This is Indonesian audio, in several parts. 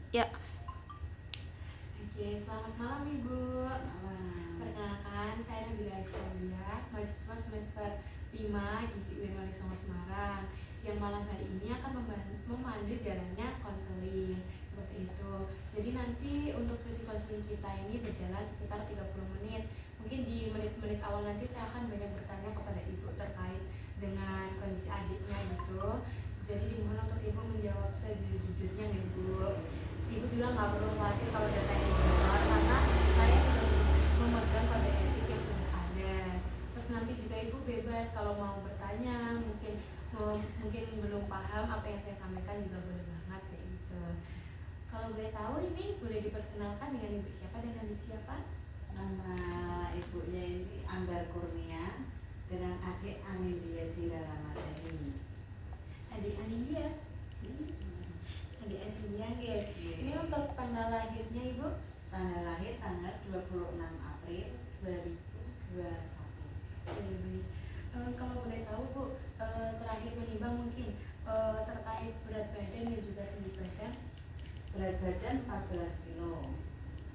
Ya. Oke, selamat malam Ibu. Perkenalkan, saya Nabila Aisyah, mahasiswa semester 5 Gizi UIN Wali Songo Semarang, yang malam hari ini akan memandu jalannya konseling. Seperti itu. Jadi nanti untuk sesi konseling kita ini berjalan sekitar 30 menit. Mungkin di menit-menit awal nanti saya akan banyak bertanya kepada Ibu terkait dengan kondisi adiknya gitu. Jadi dimohon untuk Ibu menjawab sejujur-jujurnya ya Ibu. Ibu juga nggak perlu khawatir kalau data ini bocor, karena saya sudah memegang kode etik yang sudah ada. Terus nanti juga Ibu bebas kalau mau bertanya, mungkin belum paham apa yang saya sampaikan juga boleh banget kayak gitu. Kalau boleh tahu ini boleh diperkenalkan dengan Ibu siapa dan adik siapa? Nama ibunya ini Ambar Kurnia dengan adik Anindya Zira Ramadhani. Adik Anindya. Adik Anindya, guys. Ini untuk tanggal lahirnya Ibu? Tanggal lahir tanggal 26 April 2021. Kalau boleh tahu Bu, terakhir menimbang mungkin terkait berat badan dan juga tinggi badan. Berat badan 14 kilo.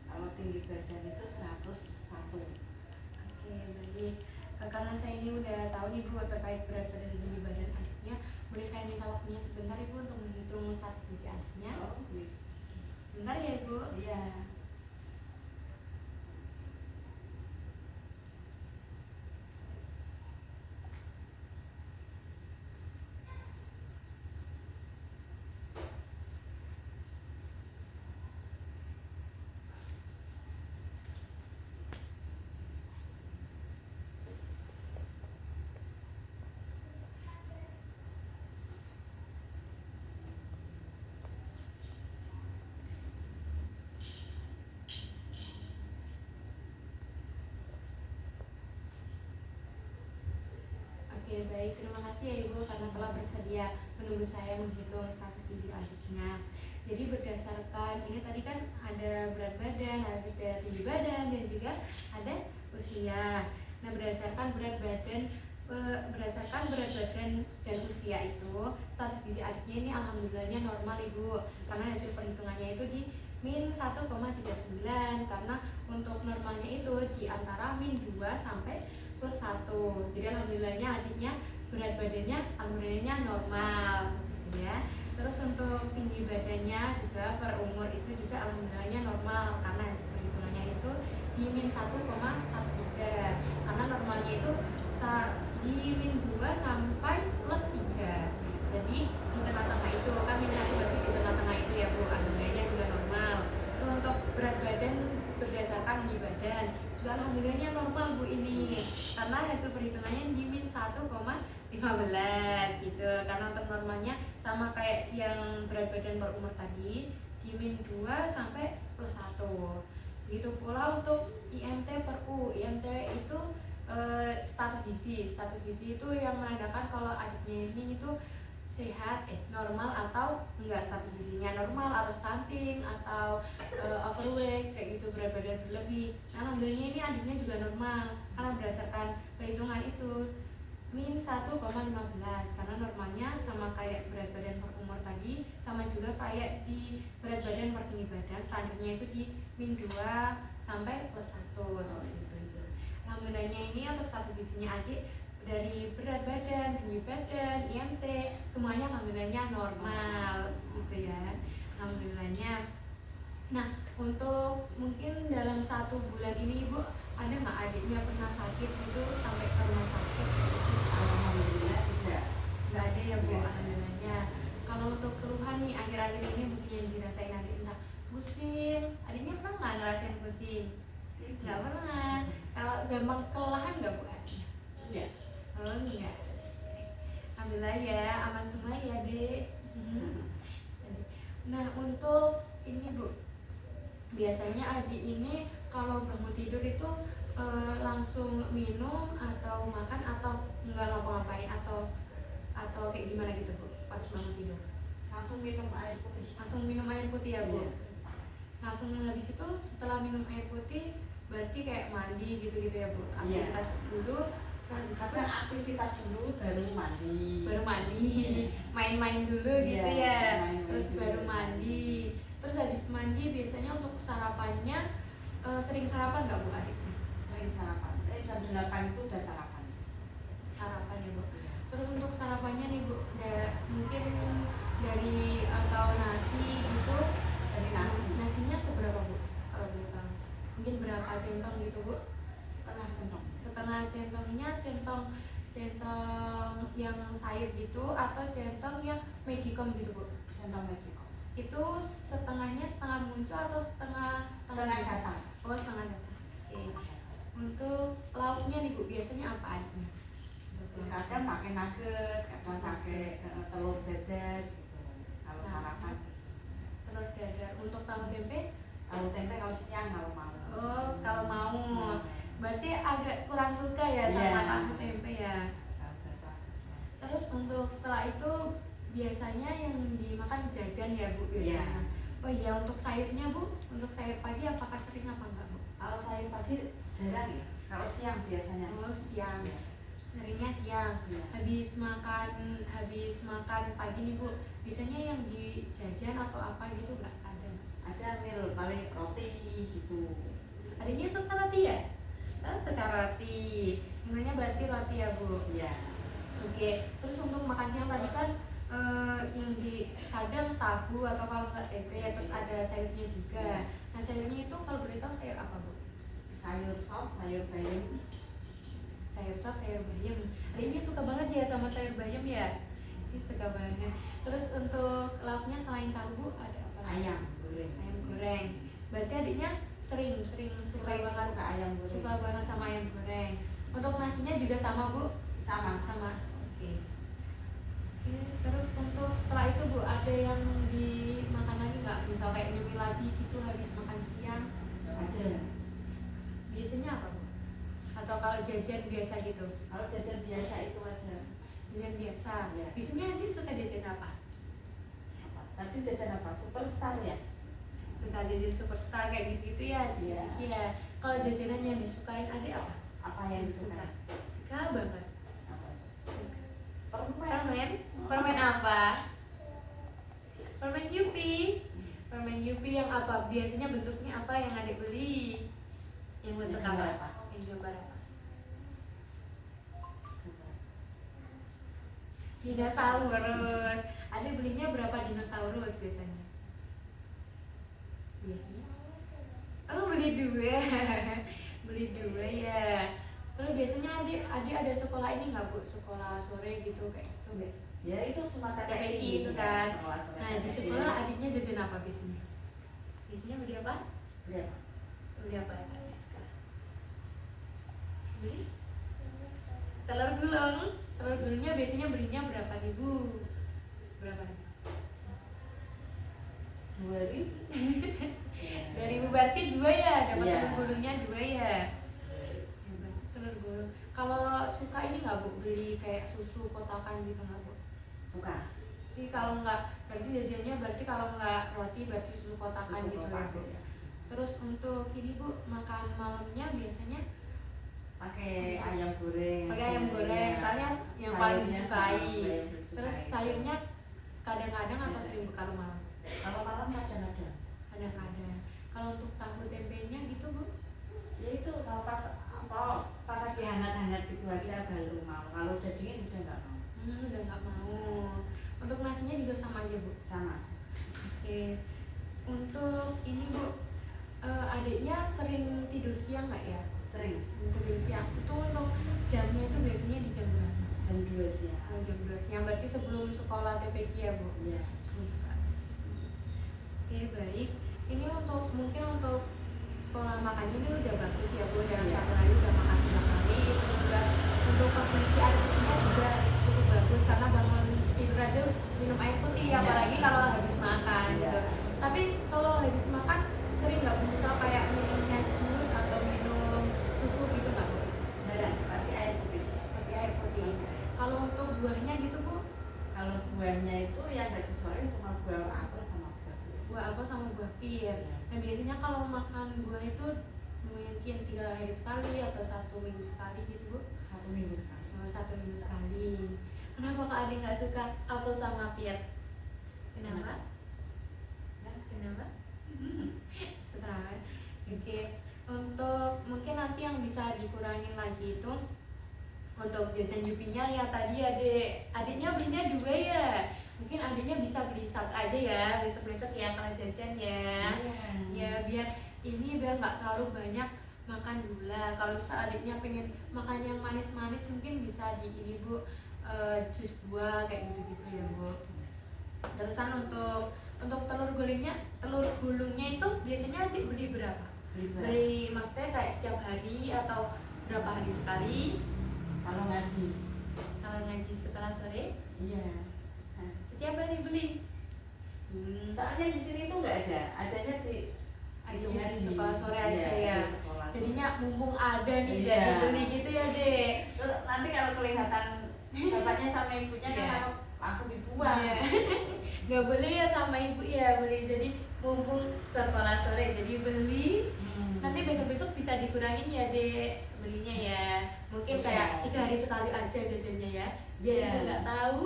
Kalau tinggi badan itu 101. Oke, baik. Karena saya ini udah tahu nih Bu terkait berat badan dan tinggi badan adiknya, boleh saya minta waktunya sebentar Ibu untuk menghitung status gizi adiknya? Oh, iya. Sebentar ya Ibu. Iya. Oke, baik. Terima kasih ya Ibu karena telah bersedia menunggu saya menghitung status gizi adiknya. Jadi berdasarkan ini tadi kan ada berat badan, ada tinggi badan, dan juga ada usia. Nah, berdasarkan berat badan dan usia itu, status gizi adiknya ini alhamdulillahnya normal Ibu, karena hasil perhitungannya itu di min 1,39, karena untuk normalnya itu di antara min 2 sampai plus 1. Jadi alhamdulillahnya adiknya berat badannya alhamdulillahnya normal seperti ya. Terus untuk tinggi badannya juga per umur itu juga alhamdulillahnya normal, karena hasil perhitungannya itu di min 1,13, karena normalnya itu di min 2 sampai plus 3. Jadi di tengah-tengah itu kan min 1 berarti di tengah-tengah itu ya Bu, alhamdulillahnya juga normal. Terus untuk berat badan berdasarkan tinggi badan juga alhamdulillahnya normal Bu ini, karena hasil perhitungannya di min 1,15 gitu, karena untuk normalnya sama kayak yang berat badan per umur tadi di min 2 sampai plus 1. Begitu pula untuk IMT per U. IMT itu status gizi itu yang menandakan kalau adiknya ini itu sehat, normal atau enggak, status gizinya normal atau stunting atau overweight kayak gitu, berat badan berlebih. Nah, alhamdulillah ini adiknya juga normal karena berdasarkan perhitungan itu min 1,15, karena normalnya sama kayak berat badan per umur tadi, sama juga kayak di berat badan per tinggi badan, standarnya itu di min 2 sampai plus 1 seperti itu. Alhamdulillahnya ini untuk status gizinya adik dari berat badan, tinggi badan, IMT, semuanya alhamdulillahnya normal gitu ya. Alhamdulillahnya. Nah, untuk mungkin dalam 1 bulan ini Ibu ada nggak adiknya pernah sakit gitu sampai ke rumah sakit? Alhamdulillah tidak. Nggak ada ya Bu, alhamdulillahnya. Kalau untuk keluhan nih akhir-akhir ini mungkin yang dirasain adik, entah pusing, adiknya pernah nggak ngerasain pusing? Nggak pernah. Kalau gampang kelelahan nggak Bu adiknya? Iya. Oh enggak. Alhamdulillah ya, aman semua ya Dek. Nah, untuk ini Bu, biasanya adik ini kalau bangun tidur itu langsung minum atau makan atau nggak ngapa-ngapain atau kayak gimana gitu Bu pas bangun tidur? Langsung minum air putih. Langsung minum air putih ya Bu? Iya. Langsung habis itu setelah minum air putih berarti kayak mandi gitu-gitu ya Bu? Aktivitas dulu, habis itu aktivitas dulu baru mandi. main-main dulu gitu Iya, ya, main-main terus dulu. baru mandi, terus habis sarapannya sering sarapan nggak Bu adiknya? Sering sarapan. Jam 8 itu udah sarapan. Sarapan ya Bu. Terus untuk sarapannya nih Bu, mungkin dari atau nasi gitu, Dari nasi nasinya seberapa Bu? Kalau boleh tahu. Mungkin berapa centong gitu Bu? setengah sendok. Setengah centongnya centong yang sayur gitu atau centong yang magicom gitu Bu? Sendok Meksiko. Itu setengahnya setengah muncul atau setengah Setengah muncul? datang. Oh, setengah datang. Oke. Untuk lauknya nih Bu, biasanya apa adiknya? Kadang pakai nugget, kadang pakai telur dadar gitu. Kalau sarapan. Telur dadar. Untuk tahu tempe? Tahu tempe kalau siang kalau mau. Oh, kalau mau. Berarti agak kurang suka ya sama Iya. tahu tempe ya. Terus untuk setelah itu biasanya yang dimakan jajan ya Bu biasanya. Iya. Oh iya, untuk sayurnya Bu, untuk sayur pagi apakah sering apa enggak Bu? Kalau sayur pagi jarang ya. Kalau siang biasanya. Oh, siang. Iya. Seringnya siang. Siang. Habis makan pagi nih Bu, biasanya yang dijajan atau apa gitu nggak ada? Ada mil paling roti gitu. Adanya suka roti ya? Oh, suka roti. Namanya berarti roti ya Bu. Iya. Oke. Terus untuk makan siang tadi kan yang di kadang tahu atau kalau nggak tempe, terus ada sayurnya juga. Nah sayurnya itu kalau boleh tahu sayur apa Bu? Sayur sop, sayur bayam. Sayur sop, sayur bayam. Adanya suka banget ya sama sayur bayam ya? Ini suka banget. Terus untuk lauknya selain tahu Bu ada apa lagi? Ayam goreng. Ayam goreng. Berarti adiknya sering suka banget, Suka ayam goreng. suka banget sama ayam goreng. Untuk nasinya juga sama Bu? Sama. Oke. Oke, terus untuk setelah itu Bu ada yang dimakan lagi nggak? Misal kayak nyemil lagi gitu habis makan siang? Ada. Biasanya apa Bu? Atau kalau jajan biasa gitu? Kalau jajan biasa itu aja. Jajan biasa. Iya. Biasanya adik suka jajan apa? Tadi jajan apa? Superstar ya? Suka jajan superstar kayak gitu-gitu ya? Iya. Iya. Kalau jajanan yang disukain adik apa? Apa yang suka? Suka banget. Apa? Suka. Permen. Permen apa? Permen Yupi. Permen Yupi yang apa? Biasanya bentuknya apa yang adik beli? Yang bentuk Yang gambar apa? apa? Yang gambar apa? Dinosaurus. Adik belinya berapa dinosaurus biasanya? Biasanya? Oh, beli dua. Beli dua ya. Terus biasanya adik ada sekolah ini nggak Bu? Sekolah sore gitu kayak itu nggak? Ya itu cuma TPI itu kan. Nah di sekolah adiknya jajan apa biasanya? Biasanya beli apa? Beli apa? Beli apa ya di sekolah? Beli? Telur gulung. Telur gulungnya biasanya belinya berapa nih Bu? Berapa nih? 2.000. Dari Bu berarti dua ya, dapat Iya. telur gulungnya dua ya. Hebat, telur gulung. Kalau suka ini nggak Bu beli kayak susu kotakan gitu nggak Bu? Suka. Jadi kalau nggak berarti jajannya berarti kalau nggak roti berarti susu kotakan Susu gitu kotak, ya Bu. ya. Terus untuk ini Bu makan malamnya biasanya Pakai ayam goreng. pakai ayam goreng, soalnya yang paling disukai. Terus sayurnya kadang-kadang atau sering bekal malam? Kalau malam kadang-kadang. Kadang-kadang. Kalau untuk tahu tempenya gitu Bu? Ya itu kalau pas lagi hangat-hangat gitu aja baru mau. Kalau udah dingin udah nggak mau. Udah nggak mau. Untuk nasinya juga sama aja Bu? Sama. Oke. Untuk ini Bu, adiknya sering tidur siang nggak ya? Sering. Tidur siang. Itu untuk jamnya itu biasanya di jam berapa? Jam 2 siang. Jam 2 siang. Berarti sebelum sekolah TPQ ya Bu? Iya. Oke baik. Ini mungkin untuk pola makannya ini udah bagus ya Bu. Dalam Iya. satu hari udah makan 3 kali. Itu juga untuk konsumsi air putihnya juga cukup bagus karena bangun tidur aja minum air putih. Iya. Apalagi kalau habis makan Iya. gitu. Tapi kalau habis makan sering nggak Bu? Misal kayak minumnya jus atau minum susu gitu nggak Bu? Jarang. Pasti air putih. Pasti air putih. Kalau untuk buahnya gitu Bu? Kalau buahnya itu yang nggak disoalin sama buah apel sama buah pir. Buah apa sama buah pir. Nah biasanya kalau makan buah itu mungkin 3 hari sekali atau 1 minggu sekali gitu Bu? 1 minggu sekali. 1 minggu sekali. Kenapa Kak Ade nggak suka apel sama pir? Kenapa? Ya. Kenapa? Terang. Oke, untuk mungkin nanti yang bisa dikurangin lagi itu untuk jajan Yupinya ya tadi adiknya belinya 2 ya. Mungkin adiknya bisa beli 1 aja ya besok-besok ya kalau jajan ya. Ya biar nggak terlalu banyak makan gula. Kalau misal adiknya pengen makan yang manis-manis mungkin bisa di ini Bu, jus buah kayak gitu-gitu ya Bu. Terusan untuk telur gulungnya itu biasanya adik beli berapa? Beli maksudnya kayak setiap hari atau berapa hari sekali? Kalau ngaji. Kalau ngaji setelah sore? Iya. Setiap hari beli. Soalnya di sini tuh nggak ada, adanya di sekolah sore aja ya. Jadinya mumpung ada nih Iya. jadi beli gitu ya Dek. Nanti kalau kelihatan bapaknya sama ibunya Iya. kan langsung dibuang. Iya. Nggak boleh ya sama ibu ya beli, jadi mumpung sekolah sore jadi beli. Nanti besok-besok bisa dikurangin ya Dek belinya ya. Mungkin kayak 3 hari sekali aja jajannya ya, biar ibu nggak tahu.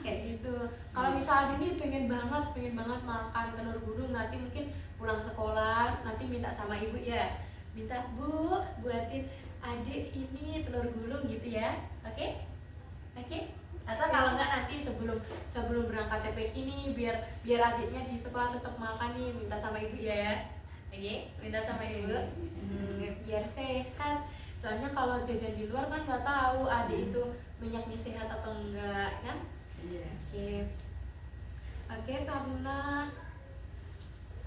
Kayak gitu. Kalau misalnya ini pengen banget makan telur gulung, nanti mungkin pulang sekolah nanti minta sama ibu ya, minta Bu buatin adik ini telur gulung gitu ya. Oke? Atau kalau enggak nanti sebelum berangkat TPQ ini biar adiknya di sekolah tetap makan nih, minta sama ibu ya. Oke, minta sama ibu. Biar sehat. Soalnya kalau jajan di luar kan nggak tahu adik itu minyaknya sehat atau enggak kan? Iya. Oke,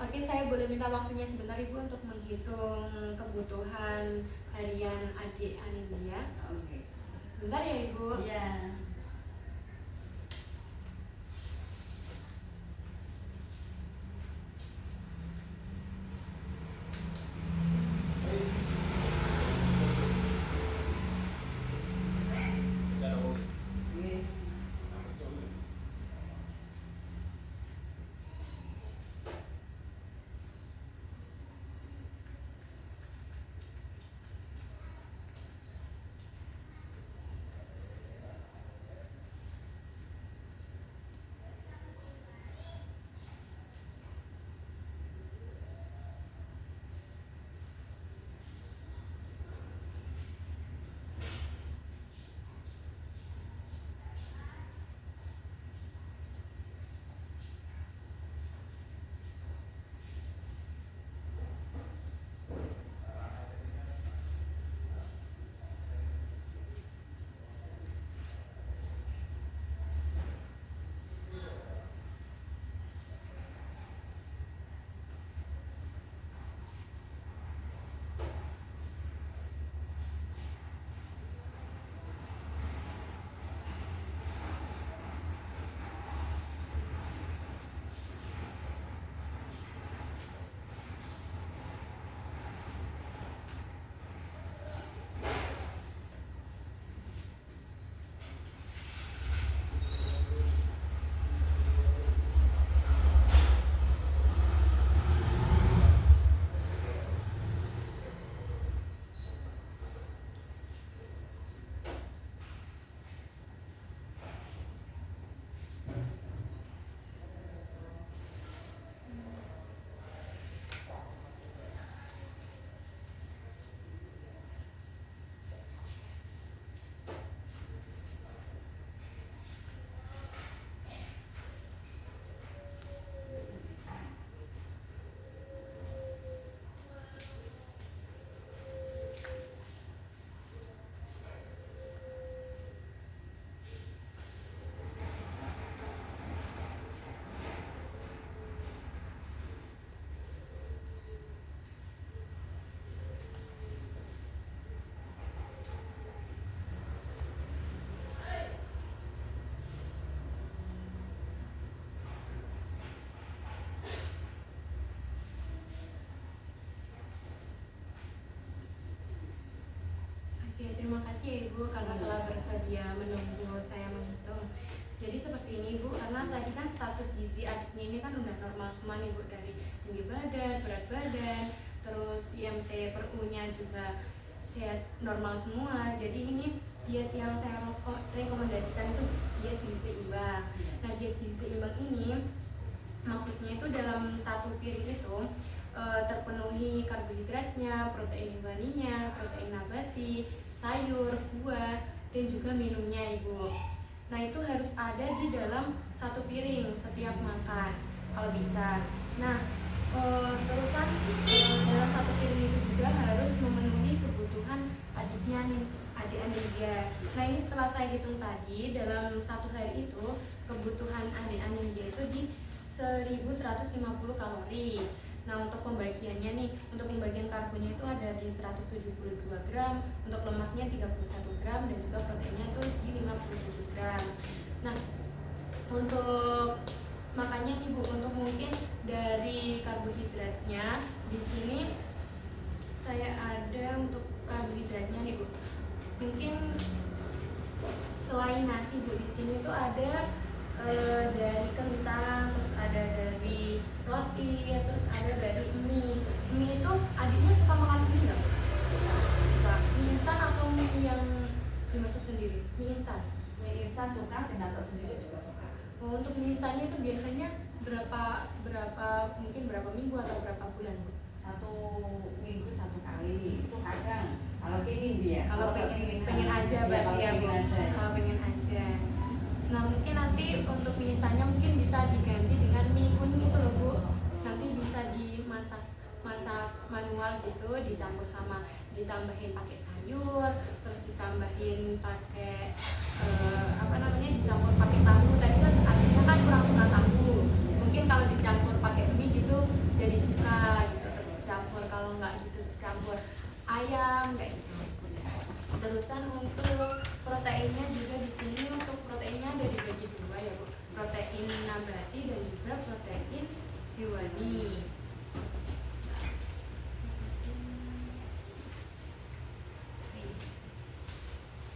Oke, saya boleh minta waktunya sebentar Ibu untuk menghitung kebutuhan harian adik Anilia. Oke. Sebentar ya Ibu. Iya. Terima kasih ya Ibu karena telah bersedia menunggu saya menghitung. Jadi seperti ini Ibu, karena tadi kan status gizi adiknya ini kan udah normal semua nih Bu, dari tinggi badan, berat badan, terus IMT per U-nya juga sehat normal semua. Jadi ini diet yang saya rekomendasikan itu diet gizi seimbang. Nah diet gizi seimbang ini maksudnya itu dalam satu piring itu terpenuhi karbohidratnya, protein hewaninya, protein nabati, sayur, buah, dan juga minumnya Ibu. Nah itu harus ada di dalam satu piring setiap makan kalau bisa. Nah terusan dalam satu piring itu juga harus memenuhi kebutuhan adiknya nih, adik-adik dia. Nah ini setelah saya hitung tadi, dalam satu hari itu kebutuhan adik-adik dia itu di 1150 kalori. Nah untuk pembagiannya nih, untuk pembagian karbonnya itu ada di 172 gram, untuk lemaknya 31 gram, dan juga proteinnya itu di 57 gram. Nah untuk makanya nih Bu, untuk mungkin dari karbohidratnya di sini saya ada untuk karbohidratnya nih Bu. Mungkin selain nasi Bu, di sini tuh ada dari kentang, terus ada dari roti, terus ada dari mie. Mie itu adiknya suka makan mie nggak? Suka. Mie instan atau mie yang dimasak sendiri? Mie instan. Mie instan suka, dimasak sendiri juga suka. Oh, untuk mie instannya itu biasanya berapa mungkin berapa minggu atau berapa bulan Bu? 1 minggu 1 kali. Itu kadang kalau pengen dia. Kalau pengen aja berarti ya Bu. Kalau pengen aja. Nah mungkin nanti untuk mie instannya mungkin bisa diganti dengan mie kuning itu loh Bu. Nanti bisa dimasak manual gitu, dicampur sama ditambahin pakai sayur, terus ditambahin pakai dicampur pakai tahu. Tadi kan artinya kan kurang suka tahu. Mungkin kalau dicampur pakai mie gitu jadi suka gitu. Terus dicampur, kalau nggak gitu dicampur ayam kayak gitu. Terusan untuk proteinnya juga di sini, untuk proteinnya ada dibagi dua ya Bu, protein nabati dan juga protein hewani.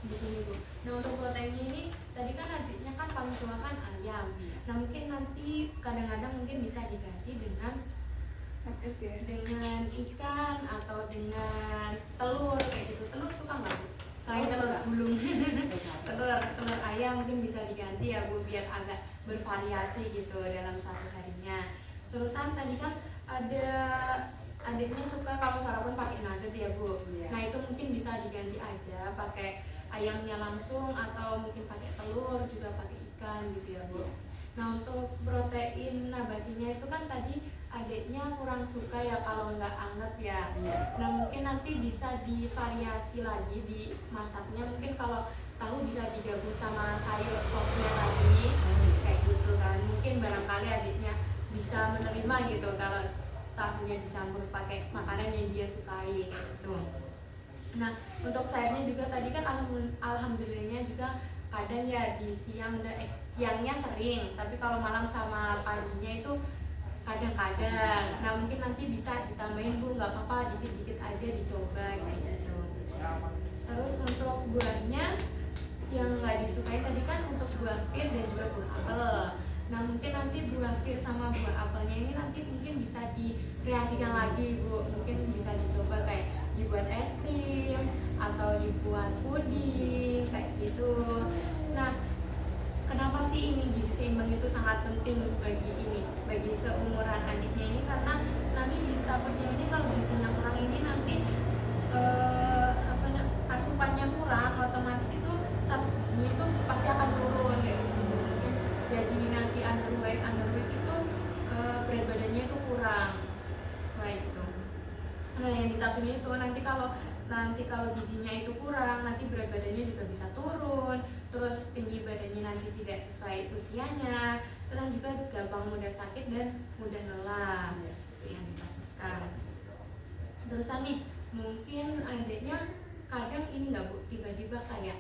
Di sini Bu. Nah untuk proteinnya ini tadi kan adiknya kan paling suka kan ayam. Nah mungkin nanti kadang-kadang mungkin bisa diganti dengan dengan ikan atau dengan telur kayak gitu. Telur suka nggak Bu? Selain telur gulung, telur ayam mungkin bisa diganti ya Bu, biar agak bervariasi gitu dalam satu harinya. Terusan tadi kan ada adiknya suka kalau sarapan pakai nugget ya Bu. Nah itu mungkin bisa diganti aja pakai ayamnya langsung, atau mungkin pakai telur juga pakai ikan gitu ya Bu. Nah untuk protein nabatinya itu kan tadi adiknya kurang suka ya kalau nggak anget ya. Nah mungkin nanti bisa divariasi lagi di masaknya. Mungkin kalau tahu bisa digabung sama sayur sopnya tadi kayak gitu kan. Mungkin barangkali adiknya bisa menerima gitu kalau tahunya dicampur pakai makanan yang dia sukai kayak gitu. Nah untuk sayurnya juga tadi kan alhamdulillahnya juga kadang ya di siangnya sering, tapi kalau malam sama paginya itu kadang-kadang. Nah mungkin nanti bisa ditambahin Bu, nggak apa-apa, dikit-dikit aja dicoba kayak gitu. Terus untuk buahnya yang nggak disukai tadi kan untuk buah pir dan juga buah apel. Nah mungkin nanti buah pir sama buah apelnya ini nanti mungkin bisa dikreasikan lagi Bu. Mungkin bisa dicoba kayak dibuat es krim atau dibuat puding kayak gitu. Nah kenapa sih ini gizi seimbang itu sangat penting bagi seumuran adiknya ini, karena nanti di takutnya ini kalau gizinya kurang ini nanti asupannya kurang, otomatis itu status gizinya itu pasti akan turun kayak gitu. Mungkin jadi nanti underweight itu berat badannya itu kurang sesuai itu. Nah yang ditakutin itu nanti kalau gizinya itu kurang, nanti berat badannya juga bisa turun, terus tinggi badannya nanti tidak sesuai usianya, terus juga gampang mudah sakit dan mudah lelah. Itu yang ditakutkan. Terusan nih, mungkin adiknya kadang ini nggak Bu, tiba-tiba kayak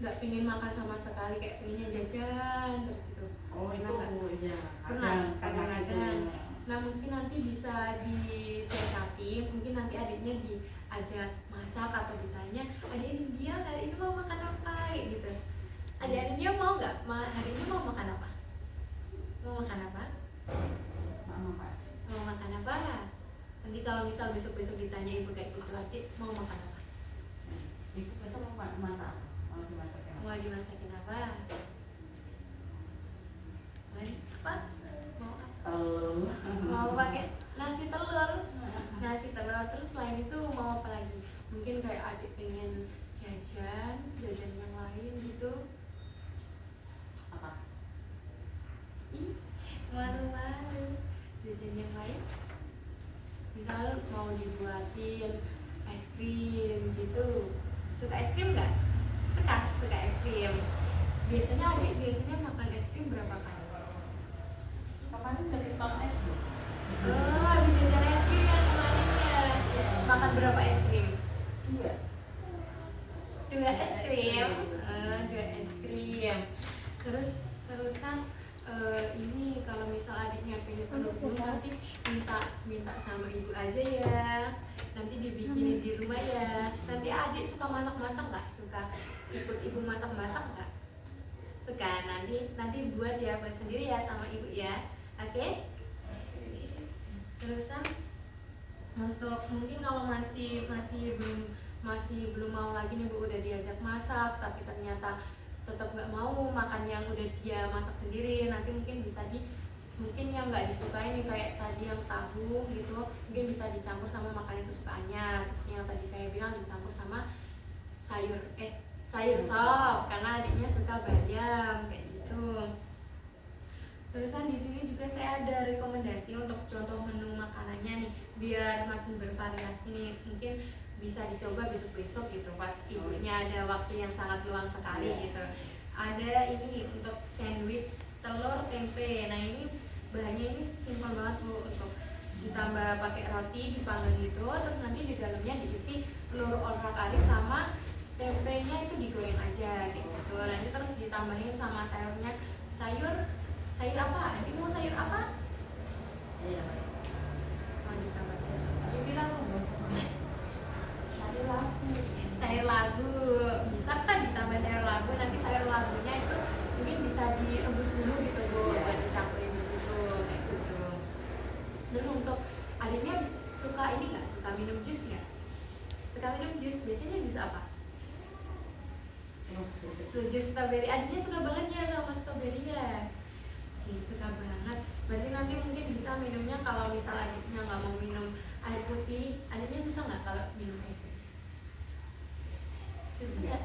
nggak pengen makan sama sekali, kayak pengennya jajan terus gitu. Oh itu ya. Pernah kadang-kadang. Nah mungkin nanti bisa disiasati, mungkin nanti adiknya diajak masak atau ditanya, adik dia hari ini mau makan apa gitu. Adik dia mau nggak? Hari ini mau makan apa? Mau makan apa? Mau makan apa? Nanti kalau misal besok-besok ditanya ibu kayak gitu, adik mau makan apa? Itu besok mau masak. Mau dimasakin apa? Mau apa? Mau pakai nasi telur jajan yang lain? Misal mau dibuatin es krim gitu. Suka es krim nggak? Suka es krim. Biasanya adik makan es krim berapa kali? Kemarin dari tukang es bu. Oh, habis jajan es krim yang kemarinnya. Makan berapa es krim? Dua es krim. Dua es krim. Terusan ini kalau misal adiknya pengen telur nanti minta sama ibu aja ya. Nanti dibikinin di rumah ya. Nanti adik suka masak-masak nggak? Suka ikut ibu masak-masak nggak? Suka. Nanti buat ya, buat sendiri ya sama ibu ya. Oke? Terusan untuk mungkin kalau masih belum mau lagi nih Bu, udah diajak masak tapi ternyata tetap nggak mau makan yang udah dia masak sendiri, nanti mungkin bisa mungkin yang nggak disukai nih kayak tadi yang tahu gitu, mungkin bisa dicampur sama makanan kesukaannya seperti yang tadi saya bilang, dicampur sama sayur sop karena adiknya suka bayam kayak gitu. Terusan di sini juga saya ada rekomendasi untuk contoh menu makanannya nih biar makin bervariasi nih, mungkin bisa dicoba besok-besok gitu pas ibunya ada waktu yang sangat luang sekali gitu. Ada ini untuk sandwich telur tempe. Nah ini bahannya ini simpel banget Bu, untuk ditambah pakai roti dipanggang gitu, terus nanti di dalamnya diisi telur orak-arik sama tempenya itu digoreng aja gitu. Nanti terus ditambahin sama sayur apa? Ini mau sayur apa? Mau ditambah sayur apa? Sayur labu bisa kan ditambah sayur labu, nanti sayur labunya itu mungkin bisa direbus dulu gitu Bu, buat dicampurin di situ kayak gitu. Dan untuk adiknya suka ini nggak? Suka minum jus nggak? Suka minum jus, biasanya jus apa? Jus strawberry, adiknya suka banget ya sama strawberry-nya. Suka banget. Berarti nanti mungkin bisa minumnya, kalau misal adiknya nggak mau minum air putih, adiknya susah nggak kalau minum air putih? Susah enggak?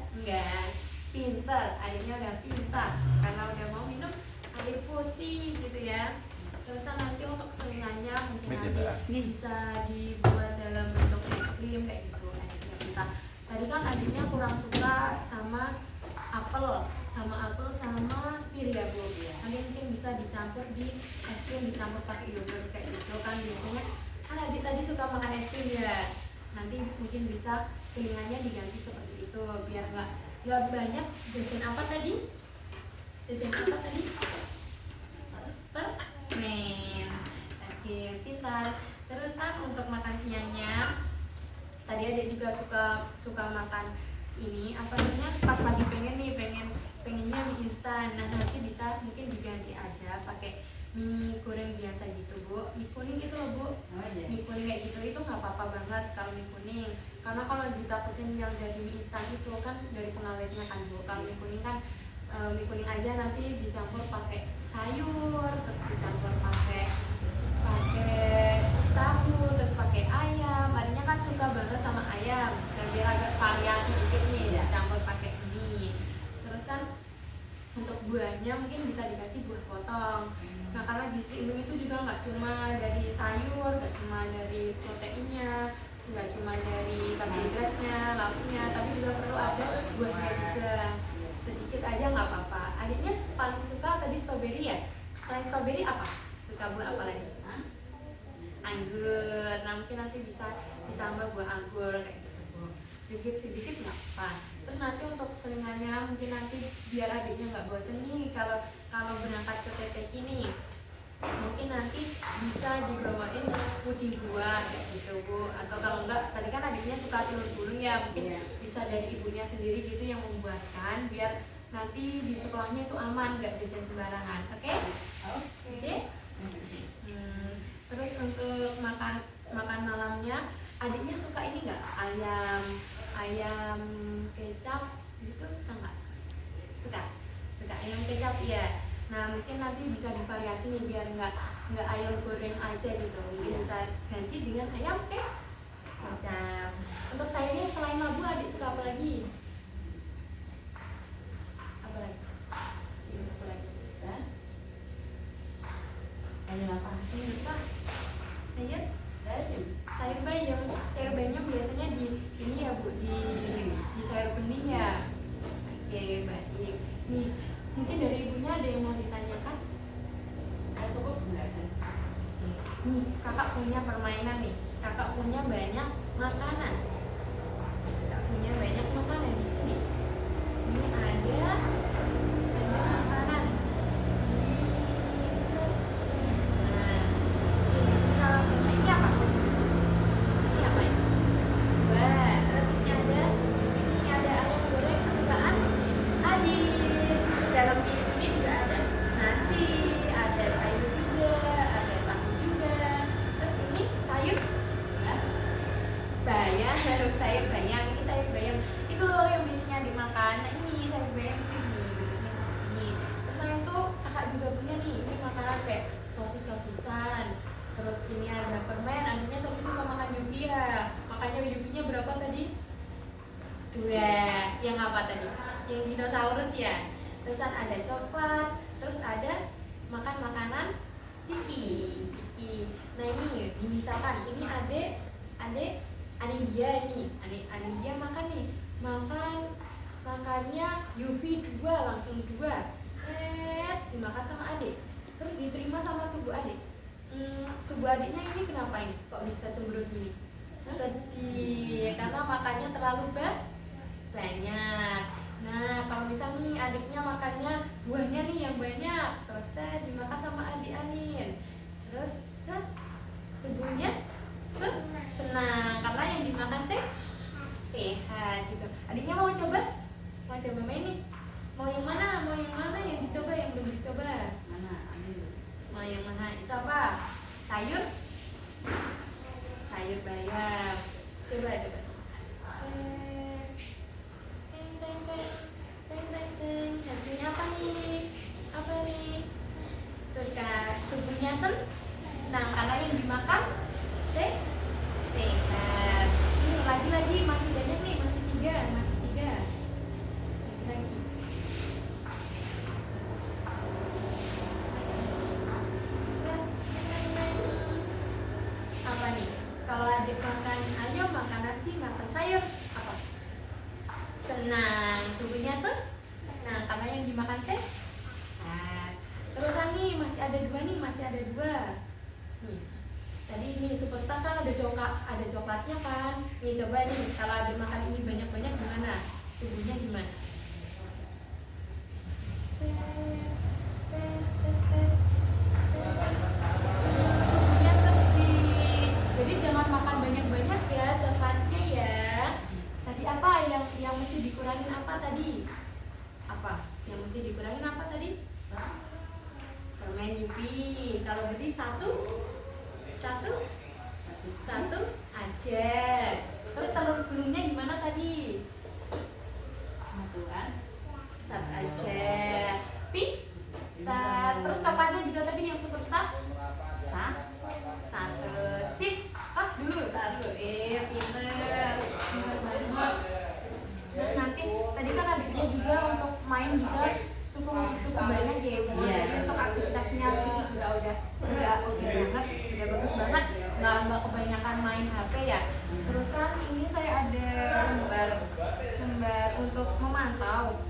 Pintar, adiknya udah pintar karena udah mau minum air putih gitu ya. Terus nanti untuk selingannya mungkin nanti bisa dibuat dalam bentuk es krim kayak gitu. Adiknya bisa. Tadi kan adiknya kurang suka sama apel sama pir ya Bu. Nanti mungkin bisa dicampur di es krim, dicampur pakai yogurt kayak gitu kan, biasanya kan adik tadi suka makan es krim ya. Nanti mungkin bisa selingannya diganti seperti itu biar nggak banyak jajan apa tadi? Permen. Oke, pintar. Terusan untuk makan siangnya tadi adik juga suka makan ini apa namanya, pas lagi pengennya mie instan. Nah nanti bisa mungkin diganti aja pakai mie goreng biasa gitu Bu, mie kuning itu loh Bu. Mie kuning kayak gitu itu nggak apa-apa banget kalau mie kuning, karena kalau ditakutin yang dari mie instan itu kan dari pengawetnya kan Bu. Kalau mie kuning kan mie kuning aja nanti dicampur pakai sayur, terus dicampur pakai tahu, terus pakai ayam. Adanya kan suka banget sama ayam, dan biar agak variasi dikit nih dicampur pakai mie. Terusan untuk buahnya mungkin bisa dikasih buah potong. Nah karena gizi seimbang itu juga nggak cuma dari sayur, nggak cuma dari proteinnya, nggak cuma dari karbohidratnya, lauknya, tapi juga perlu ada buahnya juga. Sedikit aja nggak apa-apa. Adiknya paling suka tadi strawberry ya. Selain strawberry apa? Suka buah apa lagi? Anggur. Nah mungkin nanti bisa ditambah buah anggur kayak gitu Bu. Sedikit nggak apa. Terus nanti untuk selingannya mungkin nanti biar adiknya nggak bosen nih kalau berangkat ke TTK ini, mungkin nanti bisa dibawain puding buah kayak gitu Bu. Atau kalau enggak, tadi kan adiknya suka telur gulung ya, mungkin bisa dari ibunya sendiri gitu yang membuatkan biar nanti di sekolahnya itu aman, nggak jajan sembarangan. Oke? Terus untuk makan malamnya adiknya suka ini nggak, ayam kecap gitu, suka nggak? Suka ayam kecap ya. Nah mungkin nanti bisa divariasi nih biar nggak ayam goreng aja gitu, mungkin bisa ganti dengan ayam kecap. Untuk sayurnya selain labu adik suka apa lagi? Sayur apa? Apa? Sayur? Sayur. Sayur bayam. Sayur bayam biasanya di ini ya Bu, di sayur bening ya. Oke, baik. Nih, mungkin dari ibunya ada yang mau ditanyakan? Cukup enggak ada? Nih, kakak punya permainan nih. Kakak punya banyak makanan. Kakak punya banyak makanan di sini. Di sini ada makanan. Nah, di sini kakak punya ini apa? Ini apa ya? Wah, terus ini ada ayam goreng kesukaan Adit. Dalam ini juga ada nasi, ada sayur juga, ada tahu juga. Terus ini sayur bayam, sayur bayam. Ini sayur bayam. Itu loh yang biasanya dimakan. Nah ini sayur bayam itu ini bentuknya seperti ini. Terus selain itu kakak juga punya nih, ini makanan kayak sosis-sosisan. Terus ini ada permen. Adiknya tadi suka makan Yupi ya. Makanya Yupinya berapa tadi? 2. Yang apa tadi? Yang dinosaurus ya. Terusan ada coklat. Terus ada makan makanan ciki. Nah ini misalkan ini adek dia ini. Adek dia makan nih. Makannya Yupi 2, langsung 2. Dimakan sama adik. Terus diterima sama tubuh adik. Tubuh adiknya ini kenapa ini? Kok bisa cemberut gini? Sedih karena makannya terlalu banyak. Nah kalau misalnya nih adiknya makannya buahnya nih yang banyak, terus dimakan sama adik Anin, terus tubuhnya senang karena yang dimakan sehat gitu. Adiknya mau coba main nih. Mau yang mana yang dicoba, yang belum dicoba? Mana? Ambil. Mau yang mana? Itu apa? Sayur bayam. Coba. Hasilnya apa nih? Suka tubuhnya senang karena yang dimakan sehat. Ini lagi masih banyak nih, masih tiga. Lagi. Apa nih? Kalau adik makan ayam, makan nasi, makan sayur, apa? Senang, tubuhnya senang karena yang dimakan sehat. Terus nih masih ada dua. Nih, tadi nih Superstar kan ada coklatnya kan? Nih coba nih, kalau adik makan ini banyak gimana? Tubuhnya gimana? Tubuhnya sedih. Jadi jangan makan banyak ya coklatnya ya. Tadi apa yang mesti dikurangin apa tadi? Apa? Yang mesti dikurangin apa tadi? Permen Yupi. Kalau beli satu aja. Terus telur gulungnya gimana tadi? Satu aja. Terus coklatnya juga tadi yang Superstar? Satu. Sip. Pas dulu. Pinter banget. Terus nanti tadi kan adiknya juga untuk main juga cukup banyak ya Bu. Jadi untuk aktivitasnya fisik juga udah oke banget, udah bagus banget. Nggak kebanyakan main HP ya. Terusan ini saya ada lembar untuk memantau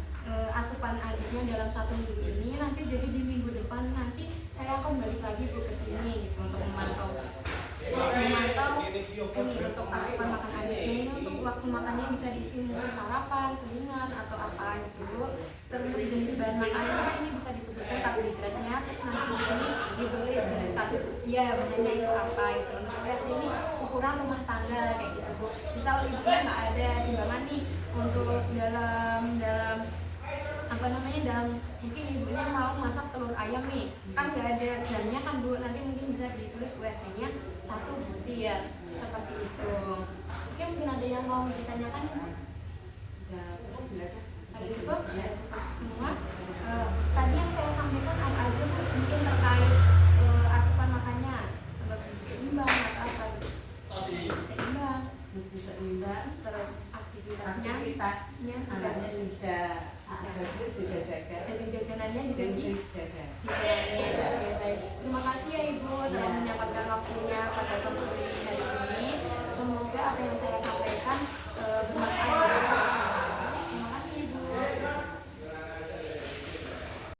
asupan adiknya dalam 1 minggu ini. Nanti jadi di minggu depan nanti saya akan balik lagi Bu ke sini gitu untuk memantau ini untuk asupan makan adiknya. Ini untuk waktu makannya bisa diisi mungkin sarapan, selingan atau apa gitu Bu. Terus untuk jenis bahan makanannya ini bisa disebutkan karbohidratnya. Terus nanti di sini ditulis jenis ya bahannya itu apa itu. Untuk ini ukuran rumah tangga kayak gitu Bu. Misal ibunya nggak ada timbangan nih untuk dalam mungkin ibunya mau masak telur ayam nih, kan nggak ada jamnya kan Bu, nanti mungkin bisa ditulis USG-nya 1 butir ya, seperti itu. Oke, mungkin ada yang mau ditanyakan Ibu? Ada cukup? Ya, cukup semua. Tadi yang saya sampaikan apa aja Bu, mungkin terkait asupan makannya, lebih seimbang atau apa? Seimbang, terus aktivitasnya juga jajan-jajanannya juga dijaga.